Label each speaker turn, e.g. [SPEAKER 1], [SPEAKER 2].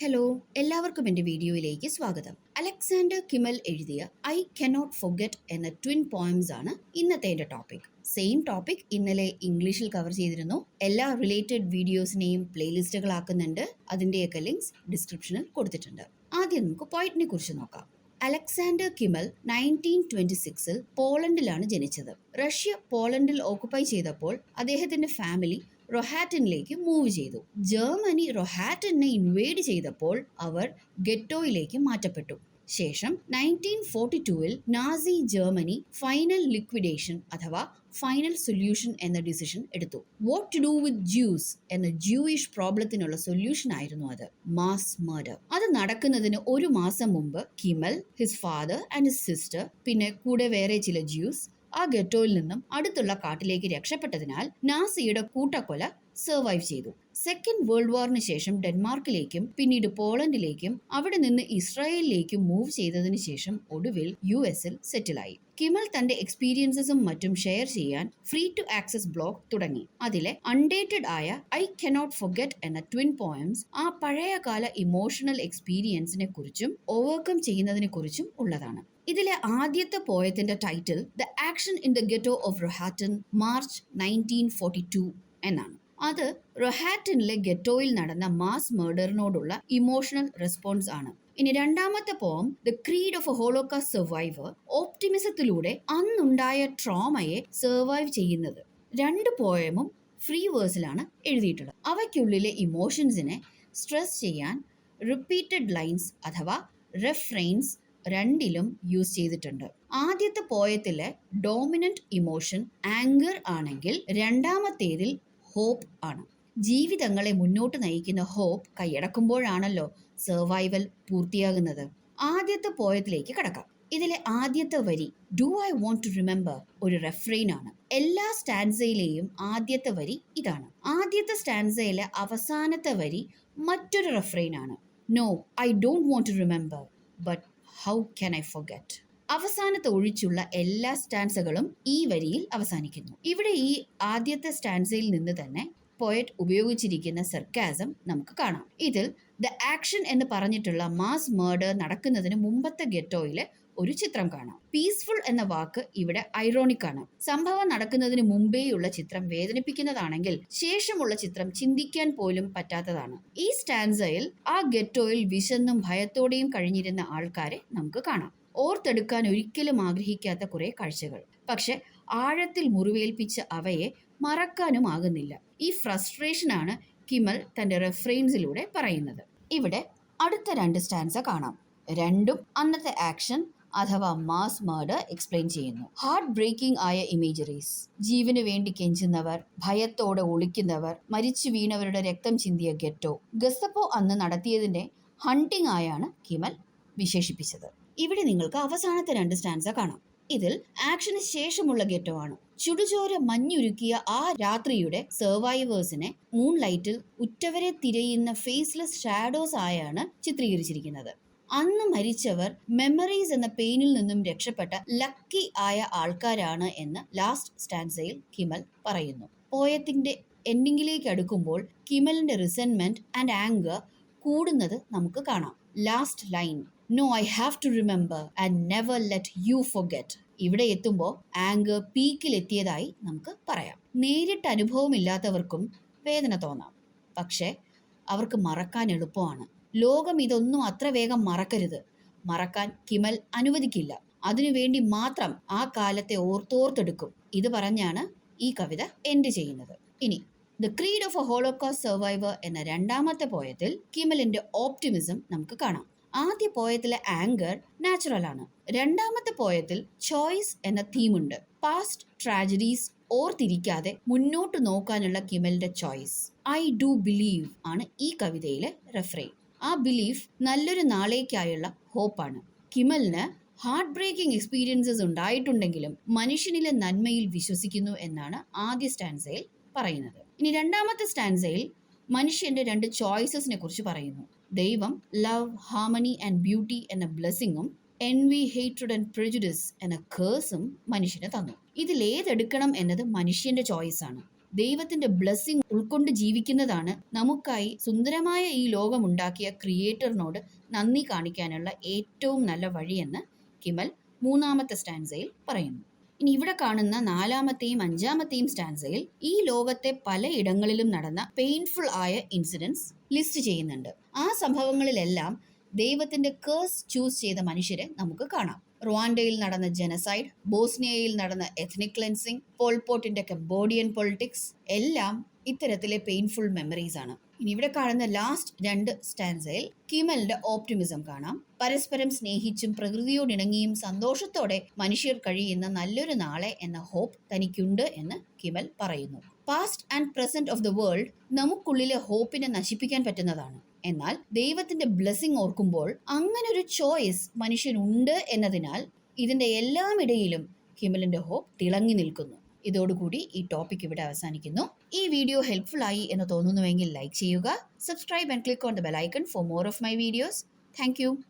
[SPEAKER 1] Hello, എല്ലാവർക്കും എൻ്റെ വീഡിയോയിലേക്ക് സ്വാഗതം. അലക്സാണ്ടർ കിമൽ എഴുതിയ ഐ കനോട്ട് ഫൊർഗെറ്റ് എന്ന ട്വിൻ പോയംസ് ആണ് ഇന്നത്തെ എൻ്റെ ടോപ്പിക്. സെയിം ടോപ്പിക് ഇന്നലെ ഇംഗ്ലീഷിൽ കവർ ചെയ്തിരുന്നു. എല്ലാ റിലേറ്റഡ് വീഡിയോസിനെയും പ്ലേലിസ്റ്റുകളാക്കുന്നുണ്ട്. അതിൻ്റെയൊക്കെ ലിങ്ക്സ് ഡിസ്ക്രിപ്ഷനിൽ കൊടുത്തിട്ടുണ്ട്. ആദ്യം നമുക്ക് പോയിറ്റിനെ കുറിച്ച് നോക്കാം. അലക്സാണ്ടർ കിമൽ 1926 പോളണ്ടിലാണ് ജനിച്ചത്. റഷ്യ പോളണ്ടിൽ ഓക്കുപ്പൈ ചെയ്തപ്പോൾ അദ്ദേഹത്തിന്റെ ഫാമിലി റൊഹാറ്റനിലേക്ക് മൂവ് ചെയ്തു. ജർമ്മനി റൊഹാറ്റനെ ഇൻവേഡ് ചെയ്തപ്പോൾ അവർ ഗെറ്റോയിലേക്ക് മാറ്റപ്പെട്ടു. ശേഷം 1942 നാസി ജർമ്മനി ഫൈനൽ ലിക്വിഡേഷൻ അഥവാ ഫൈനൽ സൊല്യൂഷൻ എന്ന ഡിസിഷൻ എടുത്തു. What to do with Jews എന്ന ജൂയിഷ് പ്രോബ്ലത്തിനുള്ള സൊല്യൂഷൻ ആയിരുന്നു അത്, മാസ് മർഡർ. അത് നടക്കുന്നതിന് ഒരു മാസം മുമ്പ് Kimel, his father and his sister, പിന്നെ കൂടെ വേറെ ചില ജ്യൂസ് ആ ഗെറ്റോയിൽ നിന്നും അടുത്തുള്ള കാട്ടിലേക്ക് രക്ഷപ്പെട്ടതിനാൽ നാസിയുടെ കൂട്ടക്കൊല സർവൈവ് ചെയ്തു. സെക്കൻഡ് വേൾഡ് വാറിന് ശേഷം ഡെൻമാർക്കിലേക്കും പിന്നീട് പോളണ്ടിലേക്കും അവിടെ നിന്ന് ഇസ്രായേലിലേക്കും മൂവ് ചെയ്തതിനു ശേഷം ഒടുവിൽ US-ൽ സെറ്റിലായി. കിമൽ തന്റെ എക്സ്പീരിയൻസസും മറ്റും ഷെയർ ചെയ്യാൻ ഫ്രീ ടു ആക്സസ് ബ്ലോഗ് തുടങ്ങി. അതിലെ അൺഡേറ്റഡ് ആയ ഐ കനോട്ട് ഫൊർഗെറ്റ് എന്ന ട്വിൻ പോയംസ് ആ പഴയകാല ഇമോഷണൽ എക്സ്പീരിയൻസിനെ കുറിച്ചും ഓവർകം ചെയ്യുന്നതിനെ കുറിച്ചും ഉള്ളതാണ്. ഇതിലെ ആദ്യത്തെ പോയത്തിന്റെ title the action in the ghetto of Rohatyn March 1942 എന്നാണ്. അത് റൊഹാറ്റനിലെ ഗെറ്റോയിൽ നടന്ന മാസ് മർഡറിനോടുള്ള ഇമോഷണൽ റെസ്പോൺസ് ആണ്. ഇനി രണ്ടാമത്തെ poem the creed of a Holocaust survivor, ഓപ്റ്റിമിസത്തിലൂടെ അന്നുണ്ടായ ട്രോമയെ സർവൈവ് ചെയ്യുന്നത്. രണ്ട് പോയമും ഫ്രീ വേഴ്സിലാണ് എഴുതിയിട്ടുള്ളത്. അവയ്ക്കുള്ളിലെ ഇമോഷൻസിനെ സ്ട്രെസ് ചെയ്യാൻ റിപ്പീറ്റഡ് ലൈൻസ് അഥവാ റെഫ്രെയിൻസ് രണ്ടിലും യൂസ് ചെയ്തിട്ടുണ്ട്. ആദ്യത്തെ പോയത്തിലെ ഡോമിനന്റ് ഇമോഷൻ ആംഗർ ആണെങ്കിൽ രണ്ടാമത്തേതിൽ ഹോപ്പ് ആണ്. ജീവിതങ്ങളെ മുന്നോട്ട് നയിക്കുന്ന ഹോപ്പ് കൈയടക്കുമ്പോഴാണല്ലോ സർവൈവൽ പൂർത്തിയാകുന്നത്. ആദ്യത്തെ പോയത്തിലേക്ക് കടക്കാം. ഇതിലെ ആദ്യത്തെ വരി do I want to remember ഒരു റെഫ്രെയിൻ ആണ്. എല്ലാ സ്റ്റാൻസയിലെയും ആദ്യത്തെ വരി ഇതാണ്. ആദ്യത്തെ സ്റ്റാൻസയിലെ അവസാനത്തെ വരി മറ്റൊരു റെഫ്രെയിൻ ആണ്. No I don't want to remember but how can I forget. അവസാനത്തെ ഒഴിച്ചുള്ള എല്ലാ സ്റ്റാൻസകളും ഈ വരിയിൽ അവസാനിക്കുന്നു. ഇവിടെ ഈ ആദ്യത്തെ സ്റ്റാൻസയിൽ നിന്ന് തന്നെ പോയറ്റ് ഉപയോഗിച്ചിരിക്കുന്ന സർക്കാസം നമുക്ക് കാണാം. ഇതിൽ ദ ആക്ഷൻ എന്ന് പറഞ്ഞിട്ടുള്ള മാസ് മർഡർ നടക്കുന്നതിന് മുമ്പത്തെ ഗെറ്റോയിലെ ഒരു ചിത്രം കാണാം. പീസ്ഫുൾ എന്ന വാക്ക് ഇവിടെ ഐറോണിക് ആണ്. സംഭവം നടക്കുന്നതിന് മുമ്പേയുള്ള ചിത്രം വേദനിപ്പിക്കുന്നതാണെങ്കിൽ ശേഷമുള്ള ചിത്രം ചിന്തിക്കാൻ പോലും പറ്റാത്തതാണ്. ഈ സ്റ്റാൻസയിൽ ആ ഗെറ്റോയിൽ വിശന്നും ഭയത്തോടെയും കഴിഞ്ഞിരുന്ന ആൾക്കാരെ നമുക്ക് കാണാം. ഓർത്തെടുക്കാൻ ഒരിക്കലും ആഗ്രഹിക്കാത്ത കുറെ കാഴ്ചകൾ. പക്ഷെ ആഴത്തിൽ മുറിവേൽപ്പിച്ച അവയെ മറക്കാനും ആകുന്നില്ല. ഈ ഫ്രസ്ട്രേഷനാണ് കിമൽ തന്റെ റെഫ്രെയിൻസിലൂടെ പറയുന്നത്. ഇവിടെ അടുത്ത രണ്ട് സ്റ്റാൻസ കാണാം. രണ്ടും അന്നത്തെ ആക്ഷൻ അഥവാ മാസ് മർഡർ എക്സ്പ്ലെയിൻ ചെയ്യുന്നു. ഹാർട്ട് ബ്രേക്കിംഗ് ആയ ഇമേജറീസ്, ജീവന് വേണ്ടി കെഞ്ചുന്നവർ, ഭയത്തോടെ ഒളിക്കുന്നവർ, മരിച്ചു വീണവരുടെ രക്തം ചിന്തിയ ഗെറ്റോ. ഗസ്തപ്പോ അന്ന് നടത്തിയതിന്റെ ഹണ്ടിങ് ആയാണ് കിമൽ വിശേഷിപ്പിച്ചത്. ഇവിടെ നിങ്ങൾക്ക് അവസാനത്തെ രണ്ട് സ്റ്റാൻസ കാണാം. ഇതിൽ ആക്ഷന് ശേഷമുള്ള ഗെറ്റോ ആണ്. ചുടുചോര മഞ്ഞുരുക്കിയ ആ രാത്രിയുടെ സർവൈവേഴ്സിനെ മൂൺ ലൈറ്റിൽ ഉറ്റവരെ തിരയുന്ന ഫേസ്ലെസ് ഷാഡോസ് ആയാണ് ചിത്രീകരിച്ചിരിക്കുന്നത്. അന്ന് മരിച്ചവർ മെമ്മറീസ് എന്ന പെയിനിൽ നിന്നും രക്ഷപ്പെട്ട ലക്കി ആയ ആൾക്കാരാണ് എന്ന് ലാസ്റ്റ് സ്റ്റാൻസയിൽ കിമൽ പറയുന്നു. പോയത്തിന്റെ എൻഡിങ്ങിലേക്ക് അടുക്കുമ്പോൾ കിമലിന്റെ റിസെന്റ്മെന്റ് ആൻഡ് ആംഗർ കൂടുന്നത് നമുക്ക് കാണാം. Last line no I have to remember and never let you forget. ഇവിടെ എത്തുമ്പോൾ ആംഗർ പീക്കിലെത്തിയതായി നമുക്ക് പറയാം. നേരിട്ട് അനുഭവമില്ലാത്തവർക്കും വേദന തോന്നാം, പക്ഷെ അവർക്ക് മറക്കാൻ എളുപ്പമാണ്. ലോകം ഇതൊന്നും അത്ര വേഗം മറക്കരുത്. മറക്കാൻ കിമൽ അനുവദിക്കില്ല. അതിനുവേണ്ടി മാത്രം ആ കാലത്തെ ഓർത്തെടുക്കും. ഇത് പറഞ്ഞാണ് ഈ കവിത എൻഡ് ചെയ്യുന്നത്. ഇനി the creed of A holocaust survivor എന്ന രണ്ടാമത്തെ പോയത്തിൽ കിമലിന്റെ ഓപ്റ്റിമിസം നമുക്ക് കാണാം. ആദ്യ പോയത്തിലെ ആംഗർ നാച്ചുറൽ ആണ്. രണ്ടാമത്തെ പോയത്തിൽ ചോയ്സ് എന്ന തീമുണ്ട്. പാസ്റ്റ് ട്രാജഡീസ് ഓർത്തിരിക്കാതെ മുന്നോട്ട് നോക്കാനുള്ള കിമലിന്റെ ചോയ്സ്. ഐ ഡു ബിലീവ് ആണ് ഈ കവിതയിലെ റെഫ്രെയിൻ. ആ ബിലീഫ് നല്ലൊരു നാളേക്കായുള്ള ഹോപ്പാണ്. കിമലിന് ഹാർട്ട് ബ്രേക്കിംഗ് എക്സ്പീരിയൻസസ് ഉണ്ടായിട്ടുണ്ടെങ്കിലും മനുഷ്യനിലെ നന്മയിൽ വിശ്വസിക്കുന്നു എന്നാണ് ആദ്യ സ്റ്റാൻസയിൽ പറയുന്നത്. ഇനി രണ്ടാമത്തെ സ്റ്റാൻസയിൽ മനുഷ്യന്റെ രണ്ട് ചോയ്സസിനെ കുറിച്ച് പറയുന്നു. ദൈവം ലവ്, ഹാർമണി ആൻഡ് ബ്യൂട്ടി എന്ന ബ്ലെസ്സിങ്ങും envy, hatred and prejudice എന്ന കേഴ്സും മനുഷ്യന് തന്നു. ഇതിലേതെടുക്കണം എന്നത് മനുഷ്യന്റെ ചോയ്സ് ആണ്. ദൈവത്തിന്റെ ബ്ലെസ്സിങ് ഉൾക്കൊണ്ട് ജീവിക്കുന്നതാണ് നമുക്കായി സുന്ദരമായ ഈ ലോകമുണ്ടാക്കിയ ക്രിയേറ്ററിനോട് നന്ദി കാണിക്കാനുള്ള ഏറ്റവും നല്ല വഴിയെന്ന് കിമൽ മൂന്നാമത്തെ സ്റ്റാൻസയിൽ പറയുന്നു. ഇനി ഇവിടെ കാണുന്ന നാലാമത്തെയും അഞ്ചാമത്തെയും സ്റ്റാൻസയിൽ ഈ ലോകത്തെ പലയിടങ്ങളിലും നടന്ന പെയിൻഫുൾ ആയ ഇൻസിഡൻസ് ലിസ്റ്റ് ചെയ്യുന്നുണ്ട്. ആ സംഭവങ്ങളിലെല്ലാം ദൈവത്തിന്റെ കേഴ്സ് ചൂസ് ചെയ്ത മനുഷ്യരെ നമുക്ക് കാണാം. റുവാൻഡയിൽ നടന്ന ജനസൈഡ്, ബോസ്നിയയിൽ നടന്ന എത്നിക് ക്ലെൻസിങ്, പോൾപോട്ടിന്റെ കംബോഡിയൻ പൊളിറ്റിക്സ് എല്ലാം ഇത്തരത്തിലെ പെയിൻഫുൾ മെമ്മറീസ് ആണ്. ഇനി ഇവിടെ കാണുന്ന ലാസ്റ്റ് 2 സ്റ്റാൻസയിൽ കിമലിന്റെ ഓപ്റ്റിമിസം കാണാം. പരസ്പരം സ്നേഹിച്ചും പ്രകൃതിയോടിണങ്ങിയും സന്തോഷത്തോടെ മനുഷ്യർ കഴിയുന്ന നല്ലൊരു നാളെ എന്ന ഹോപ്പ് തനിക്കുണ്ട് എന്ന് കിമൽ പറയുന്നു. Past and present of the world നമുക്കുള്ളിലെ ഹോപ്പിനെ നശിപ്പിക്കാൻ പറ്റുന്നതാണ്. എന്നാൽ ദൈവത്തിന്റെ ബ്ലെസ്സിങ് ഓർക്കുമ്പോൾ അങ്ങനൊരു ചോയ്സ് മനുഷ്യനുണ്ട് എന്നതിനാൽ ഇതിന്റെ എല്ലാം ഇടയിലും കിമലിന്റെ ഹോപ്പ് തിളങ്ങി നിൽക്കുന്നു. ഇതോടുകൂടി ഈ ടോപ്പിക് ഇവിടെ അവസാനിക്കുന്നു. ഈ വീഡിയോ ഹെൽപ്ഫുൾ ആയി എന്ന് തോന്നുന്നുവെങ്കിൽ ലൈക്ക് ചെയ്യുക. Subscribe and click on the bell icon for more of my videos. Thank you.